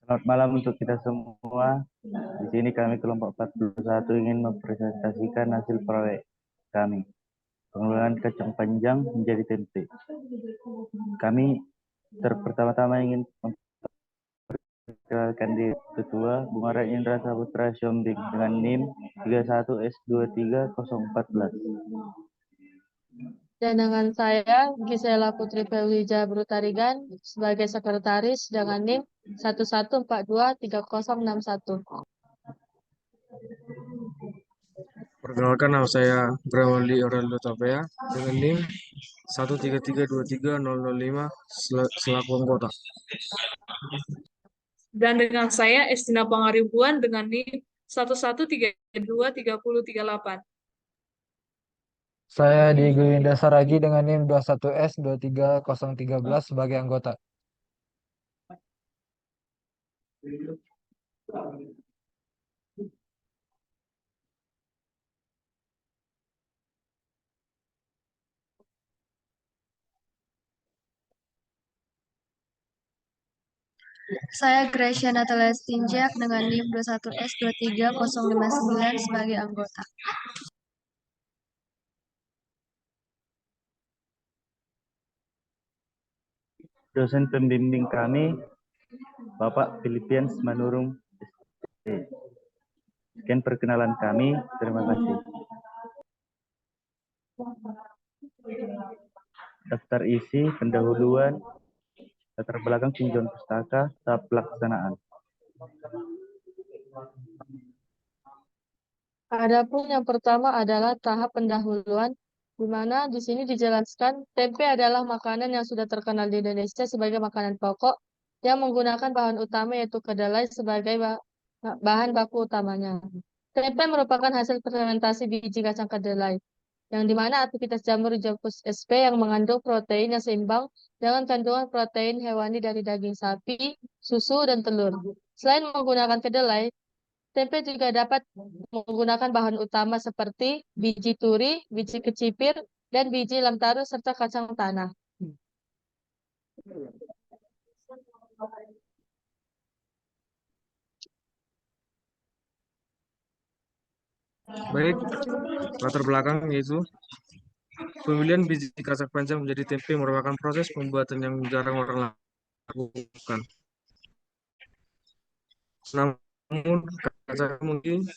Selamat malam untuk kita semua. Di sini kami kelompok 41 ingin mempresentasikan hasil proyek kami. Pengolahan kacang panjang menjadi tempe. Kami pertama-tama ingin memperkenalkan diri Ketua Bung Indra Saputra Siombing dengan NIM 31S23014. Dan dengan saya, Gisela Putri Pelwija Brutarigan, sebagai sekretaris dengan NIM 11423061. Perkenalkan, nama saya Brawali Aurelio Tapea dengan NIM 133230005 selaku anggota. Dan dengan saya Estina Pangaribuan dengan NIM 11323038. Saya Diego Winda Saragi dengan NIM 21S23013 sebagai anggota. Saya Gracia Natalia Stinjak dengan NIM 21S23059 sebagai anggota. Dosen pembimbing kami, Bapak Philippians Manurung. Sekian perkenalan kami. Terima kasih. Daftar isi, pendahuluan, latar belakang tinjauan pustaka, tahap pelaksanaan. Adapun yang pertama adalah tahap pendahuluan, di mana di sini dijelaskan tempe adalah makanan yang sudah terkenal di Indonesia sebagai makanan pokok yang menggunakan bahan utama yaitu kedelai sebagai bahan baku utamanya. Tempe merupakan hasil fermentasi biji kacang kedelai, yang dimana aktivitas jamur Rhizopus sp yang mengandung protein yang seimbang dengan kandungan protein hewani dari daging sapi, susu, dan telur. Selain menggunakan kedelai, tempe juga dapat menggunakan bahan utama seperti biji turi, biji kecipir, dan biji lamtaru serta kacang tanah. Baik, latar belakang yaitu pemilihan biji kacang panjang menjadi tempe merupakan proses pembuatan yang jarang orang lakukan. Namun, kacang memiliki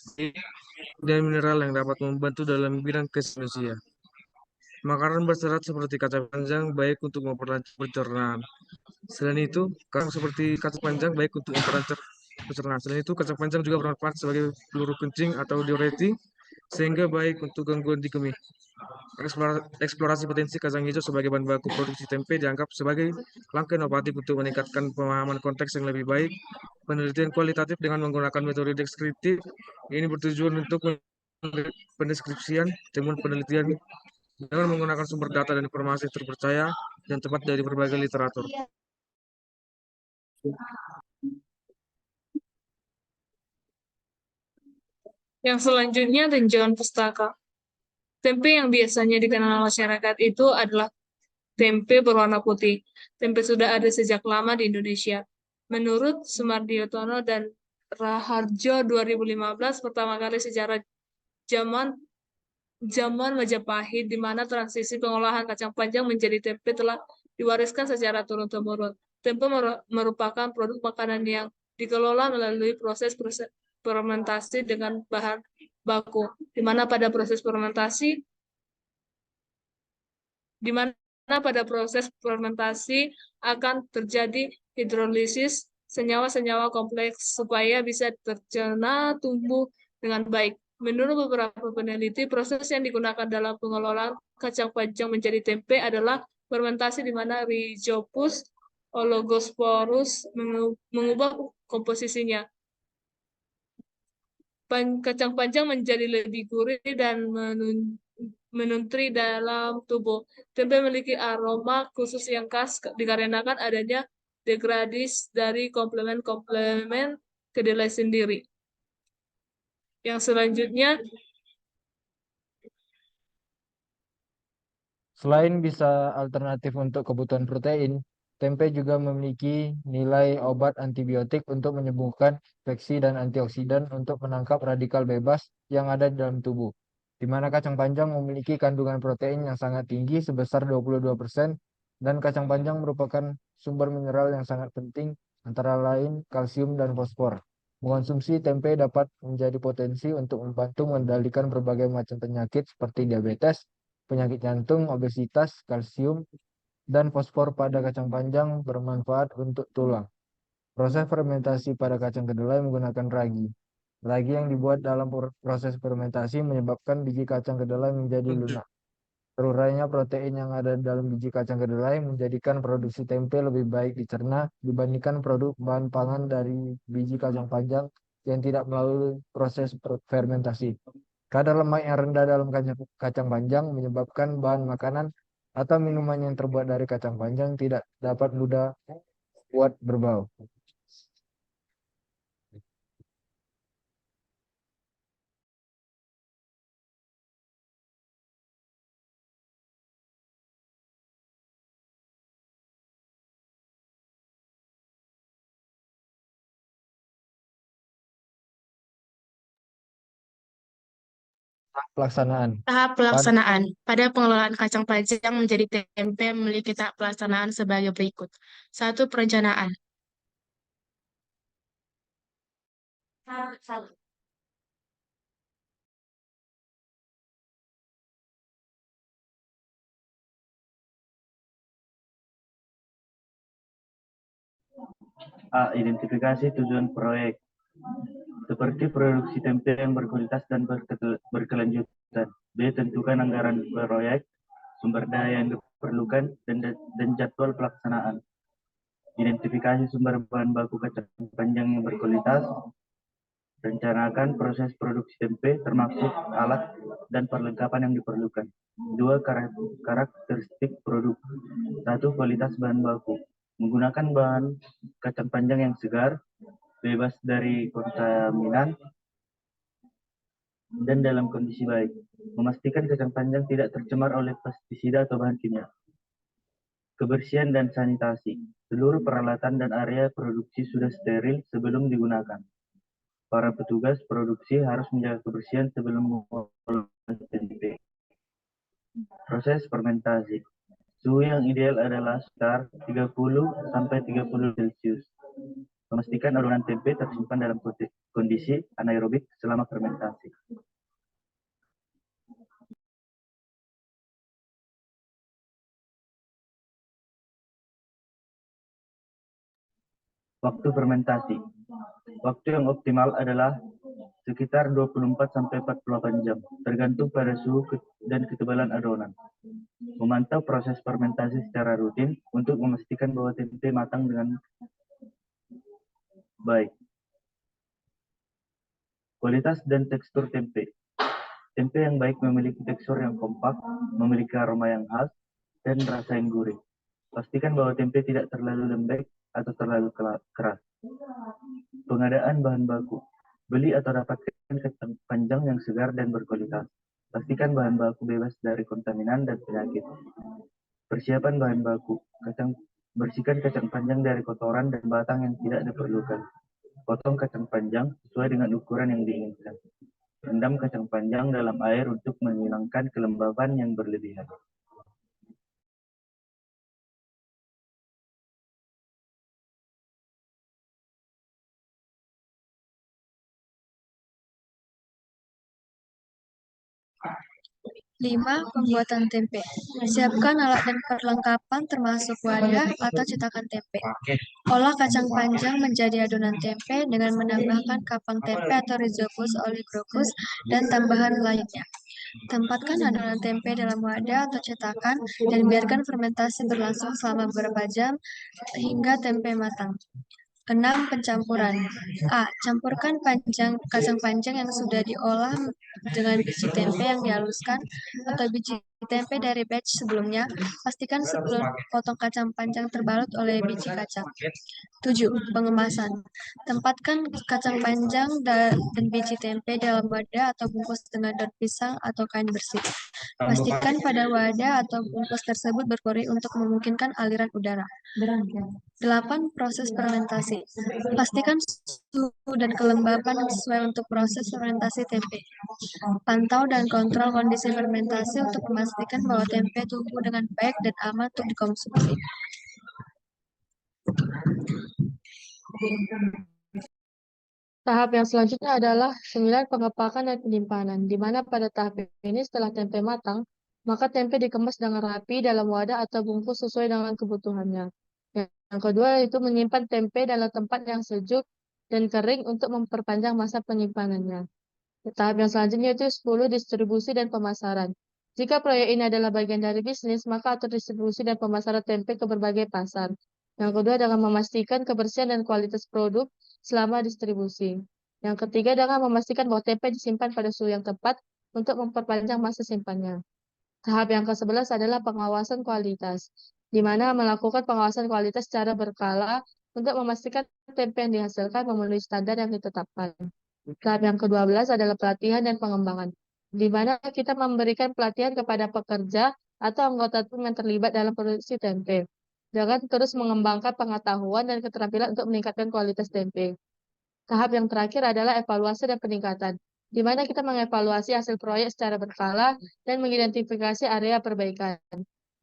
dan mineral yang dapat membantu dalam bidang kesehatan manusia. Makanan berserat seperti kacang panjang baik untuk memperlancar pencernaan. Selain itu, kacang seperti kacang panjang baik untuk memperlancar pencernaan. Selain itu, kacang panjang juga bermanfaat sebagai peluru kencing atau diuretik, sehingga baik untuk gangguan di kemih. Eksplorasi potensi kacang hijau sebagai bahan baku produksi tempe dianggap sebagai langkah inovatif untuk meningkatkan pemahaman konteks yang lebih baik. Penelitian kualitatif dengan menggunakan metode deskriptif ini bertujuan untuk pendeskripsian temuan penelitian dengan menggunakan sumber data dan informasi terpercaya dan tepat dari berbagai literatur. Yang selanjutnya tinjauan pustaka. Tempe yang biasanya dikenal masyarakat itu adalah tempe berwarna putih. Tempe sudah ada sejak lama di Indonesia. Menurut Sumardiotono dan Raharjo 2015, pertama kali sejarah zaman Majapahit, di mana transisi pengolahan kacang panjang menjadi tempe telah diwariskan secara turun-temurun. Tempe merupakan produk makanan yang dikelola melalui proses fermentasi dengan bahan baku, di mana pada proses fermentasi akan terjadi hidrolisis senyawa-senyawa kompleks supaya bisa tercerna tumbuh dengan baik. Menurut beberapa peneliti, proses yang digunakan dalam pengelolaan kacang panjang menjadi tempe adalah fermentasi di mana Rhizopus oligosporus mengubah komposisinya. Kacang panjang menjadi lebih gurih dan menuntri dalam tubuh. Tempe memiliki aroma khusus yang khas dikarenakan adanya degradasi dari komplemen-komplemen kedelai sendiri. Yang selanjutnya, Selain bisa alternatif untuk kebutuhan protein, tempe juga memiliki nilai obat antibiotik untuk menyembuhkan infeksi dan antioksidan untuk menangkap radikal bebas yang ada di dalam tubuh. Di mana kacang panjang memiliki kandungan protein yang sangat tinggi sebesar 22% dan kacang panjang merupakan sumber mineral yang sangat penting antara lain kalsium dan fosfor. Mengonsumsi tempe dapat menjadi potensi untuk membantu mengendalikan berbagai macam penyakit seperti diabetes, penyakit jantung, obesitas, kalsium, dan fosfor pada kacang panjang bermanfaat untuk tulang. Proses fermentasi pada kacang kedelai menggunakan ragi. Ragi yang dibuat dalam proses fermentasi menyebabkan biji kacang kedelai menjadi lunak. Terurainya protein yang ada dalam biji kacang kedelai menjadikan produksi tempe lebih baik dicerna dibandingkan produk bahan pangan dari biji kacang panjang yang tidak melalui proses fermentasi. Kadar lemak yang rendah dalam kacang panjang menyebabkan bahan makanan atau minuman yang terbuat dari kacang panjang tidak dapat mudah kuat berbau. Pelaksanaan. Tahap pelaksanaan. Pada pengelolaan kacang panjang menjadi tempe memiliki tahap pelaksanaan sebagai berikut. 1. Perencanaan. A. Identifikasi tujuan proyek, seperti produksi tempe yang berkualitas dan berkelanjutan. B. Tentukan anggaran proyek, sumber daya yang diperlukan, dan jadwal pelaksanaan. Identifikasi sumber bahan baku kacang panjang yang berkualitas. Rencanakan proses produksi tempe, termasuk alat dan perlengkapan yang diperlukan. 2. Karakteristik produk. 1. Kualitas bahan baku. Menggunakan bahan kacang panjang yang segar, bebas dari kontaminan, dan dalam kondisi baik. Memastikan kacang panjang tidak tercemar oleh pestisida atau bahan kimia. Kebersihan dan sanitasi. Seluruh peralatan dan area produksi sudah steril sebelum digunakan. Para petugas produksi harus menjaga kebersihan sebelum mengolah tempe. Proses fermentasi. Suhu yang ideal adalah sekitar 30–30 Celcius. Memastikan adonan tempe tersimpan dalam kondisi anaerobik selama fermentasi. Waktu fermentasi. Waktu yang optimal adalah sekitar 24–48 jam, tergantung pada suhu dan ketebalan adonan. Memantau proses fermentasi secara rutin untuk memastikan bahwa tempe matang dengan baik. Kualitas dan tekstur tempe. Tempe yang baik memiliki tekstur yang kompak, memiliki aroma yang khas, dan rasa yang gurih. Pastikan bahwa tempe tidak terlalu lembek atau terlalu keras. Pengadaan bahan baku. Beli atau dapatkan kacang panjang yang segar dan berkualitas. Pastikan bahan baku bebas dari kontaminan dan penyakit. Persiapan bahan baku. Bersihkan kacang panjang dari kotoran dan batang yang tidak diperlukan. Potong kacang panjang sesuai dengan ukuran yang diinginkan. Rendam kacang panjang dalam air untuk menghilangkan kelembaban yang berlebihan. Lima, pembuatan tempe. Siapkan alat dan perlengkapan termasuk wadah atau cetakan tempe. Olah kacang panjang menjadi adonan tempe dengan menambahkan kapang tempe atau Rhizopus oleogropus dan tambahan lainnya. Tempatkan adonan tempe dalam wadah atau cetakan dan biarkan fermentasi berlangsung selama beberapa jam hingga tempe matang. 6. Pencampuran. A. Campurkan kacang panjang yang sudah diolah dengan biji tempe yang dihaluskan atau biji tempe dari batch sebelumnya, pastikan sebelum potong kacang panjang terbalut oleh biji kacang. 7. Pengemasan. Tempatkan kacang panjang dan biji tempe dalam wadah atau bungkus dengan daun pisang atau kain bersih. Pastikan pada wadah atau bungkus tersebut berpori untuk memungkinkan aliran udara. 8. Proses fermentasi. Pastikan suhu dan kelembapan sesuai untuk proses fermentasi tempe. Pantau dan kontrol kondisi fermentasi untuk memastikan bahwa tempe tumbuh dengan baik dan aman untuk dikonsumsi. Tahap yang selanjutnya adalah 9 pengepakan dan penyimpanan, di mana pada tahap ini setelah tempe matang, maka tempe dikemas dengan rapi dalam wadah atau bungkus sesuai dengan kebutuhannya. Yang kedua itu menyimpan tempe dalam tempat yang sejuk dan kering untuk memperpanjang masa penyimpanannya. Tahap yang selanjutnya itu 10 distribusi dan pemasaran. Jika proyek ini adalah bagian dari bisnis, maka atur distribusi dan pemasaran tempe ke berbagai pasar. Yang kedua dengan memastikan kebersihan dan kualitas produk selama distribusi. Yang ketiga dengan memastikan bahwa tempe disimpan pada suhu yang tepat untuk memperpanjang masa simpannya. Tahap yang ke-11 adalah pengawasan kualitas, di mana melakukan pengawasan kualitas secara berkala untuk memastikan tempe yang dihasilkan memenuhi standar yang ditetapkan. Tahap yang ke-12 adalah pelatihan dan pengembangan, di mana kita memberikan pelatihan kepada pekerja atau anggota tim yang terlibat dalam produksi tempe, dengan terus mengembangkan pengetahuan dan keterampilan untuk meningkatkan kualitas tempe. Tahap yang terakhir adalah evaluasi dan peningkatan, di mana kita mengevaluasi hasil proyek secara berkala dan mengidentifikasi area perbaikan,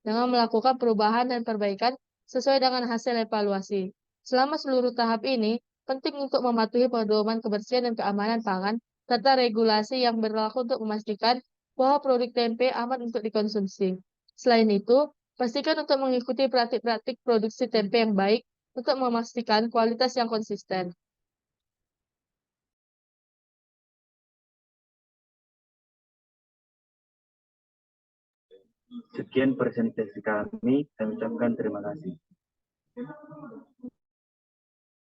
dengan melakukan perubahan dan perbaikan sesuai dengan hasil evaluasi. Selama seluruh tahap ini, penting untuk mematuhi pedoman kebersihan dan keamanan pangan, serta regulasi yang berlaku untuk memastikan bahwa produk tempe aman untuk dikonsumsi. Selain itu, pastikan untuk mengikuti praktik-praktik produksi tempe yang baik untuk memastikan kualitas yang konsisten. Sekian presentasi kami ucapkan terima kasih.